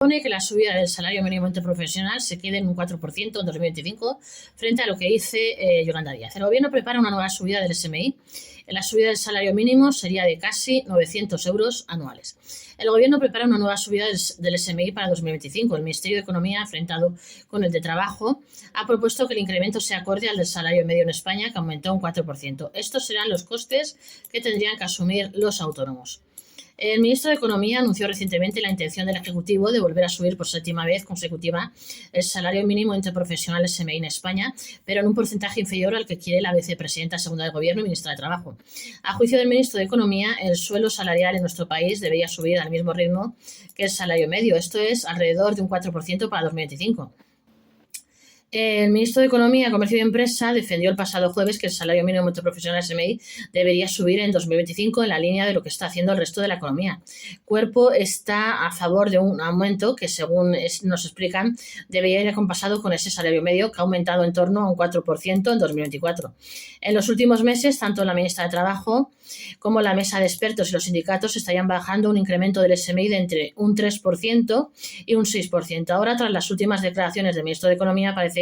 Supone que la subida del salario mínimo interprofesional se quede en un 4% en 2025 frente a lo que dice Yolanda Díaz. El Gobierno prepara una nueva subida del SMI. La subida del salario mínimo sería de casi 900 euros anuales. El Gobierno prepara una nueva subida del SMI para 2025. El Ministerio de Economía, enfrentado con el de Trabajo, ha propuesto que el incremento sea acorde al del salario medio en España, que aumentó un 4%. Estos serán los costes que tendrían que asumir los autónomos. El ministro de Economía anunció recientemente la intención del Ejecutivo de volver a subir por séptima vez consecutiva el salario mínimo interprofesional SMI en España, pero en un porcentaje inferior al que quiere la vicepresidenta segunda del Gobierno y ministra de Trabajo. A juicio del ministro de Economía, el sueldo salarial en nuestro país debería subir al mismo ritmo que el salario medio, esto es alrededor de un 4% para 2025. El ministro de Economía, Comercio y Empresa defendió el pasado jueves que el salario mínimo interprofesional SMI debería subir en 2025 en la línea de lo que está haciendo el resto de la economía. Cuerpo está a favor de un aumento que, según nos explican, debería ir acompasado con ese salario medio que ha aumentado en torno a un 4% en 2024. En los últimos meses, tanto la ministra de Trabajo como la mesa de expertos y los sindicatos estarían bajando un incremento del SMI de entre un 3% y un 6%. Ahora, tras las últimas declaraciones del ministro de Economía, parece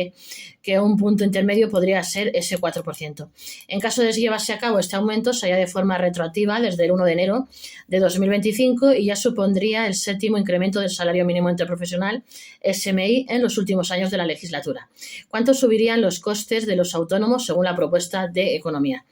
que un punto intermedio podría ser ese 4%. En caso de llevarse a cabo este aumento, sería de forma retroactiva desde el 1 de enero de 2025 y ya supondría el séptimo incremento del salario mínimo interprofesional SMI en los últimos años de la legislatura. ¿Cuánto subirían los costes de los autónomos según la propuesta de Economía?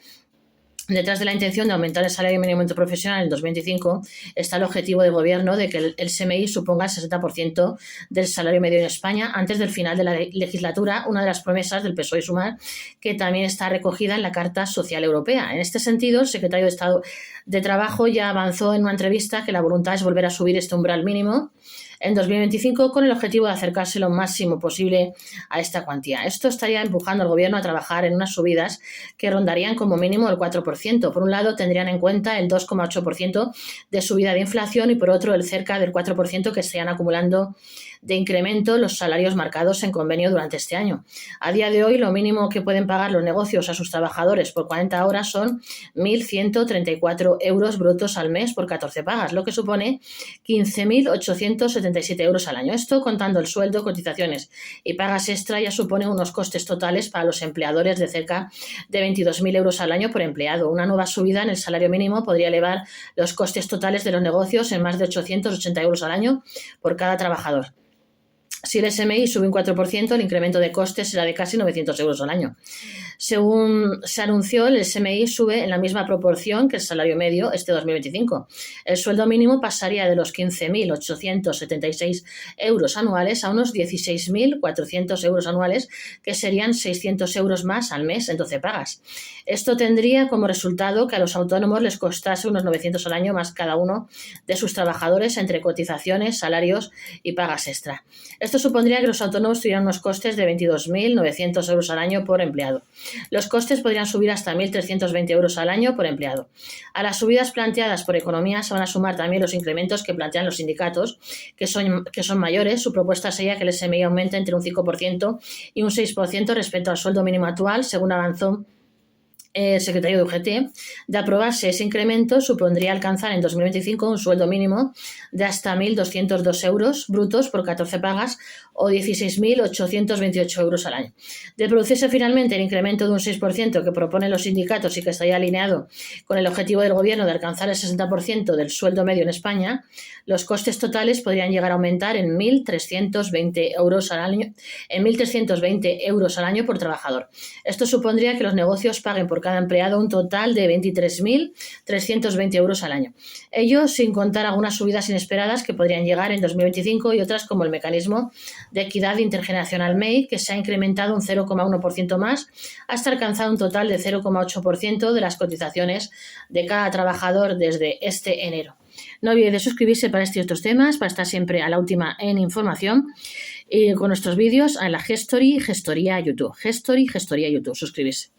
Detrás de la intención de aumentar el salario mínimo interprofesional en 2025 está el objetivo del Gobierno de que el SMI suponga el 60% del salario medio en España antes del final de la legislatura, una de las promesas del PSOE y Sumar, que también está recogida en la Carta Social Europea. En este sentido, el secretario de Estado de Trabajo ya avanzó en una entrevista que la voluntad es volver a subir este umbral mínimo en 2025 con el objetivo de acercarse lo máximo posible a esta cuantía. Esto estaría empujando al Gobierno a trabajar en unas subidas que rondarían como mínimo el 4%. Por un lado, tendrían en cuenta el 2,8% de subida de inflación y por otro el cerca del 4% que estarían acumulando de incremento los salarios marcados en convenio durante este año. A día de hoy, lo mínimo que pueden pagar los negocios a sus trabajadores por 40 horas son 1.134 euros brutos al mes por 14 pagas, lo que supone 15.877 euros al año. Esto, contando el sueldo, cotizaciones y pagas extra, ya supone unos costes totales para los empleadores de cerca de 22.000 euros al año por empleado. Una nueva subida en el salario mínimo podría elevar los costes totales de los negocios en más de 880 euros al año por cada trabajador. Si el SMI sube un 4%, el incremento de costes será de casi 900 euros al año. Según se anunció, el SMI sube en la misma proporción que el salario medio este 2025. El sueldo mínimo pasaría de los 15.876 euros anuales a unos 16.400 euros anuales, que serían 600 euros más al mes en 12 pagas. Esto tendría como resultado que a los autónomos les costase unos 900 al año más cada uno de sus trabajadores entre cotizaciones, salarios y pagas extra. Esto supondría que los autónomos tuvieran unos costes de 22.900 euros al año por empleado. Los costes podrían subir hasta 1.320 euros al año por empleado. A las subidas planteadas por Economía se van a sumar también los incrementos que plantean los sindicatos, que son mayores. Su propuesta sería que el SMI aumente entre un 5% y un 6% respecto al sueldo mínimo actual, según avanzó el secretario de UGT. De aprobarse ese incremento, supondría alcanzar en 2025 un sueldo mínimo de hasta 1.202 euros brutos por 14 pagas o 16.828 euros al año. De producirse finalmente el incremento de un 6% que proponen los sindicatos y que estaría alineado con el objetivo del Gobierno de alcanzar el 60% del sueldo medio en España, los costes totales podrían llegar a aumentar en 1.320 euros al año por trabajador. Esto supondría que los negocios paguen por cada empleado un total de 23.320 euros al año. Ello sin contar algunas subidas inesperadas que podrían llegar en 2025 y otras como el mecanismo de equidad intergeneracional MEI, que se ha incrementado un 0,1% más hasta alcanzar un total de 0,8% de las cotizaciones de cada trabajador desde este enero. No olvides de suscribirse para este y otros temas, para estar siempre a la última en información y con nuestros vídeos en la Gestoría YouTube. Gestoría YouTube, suscribirse.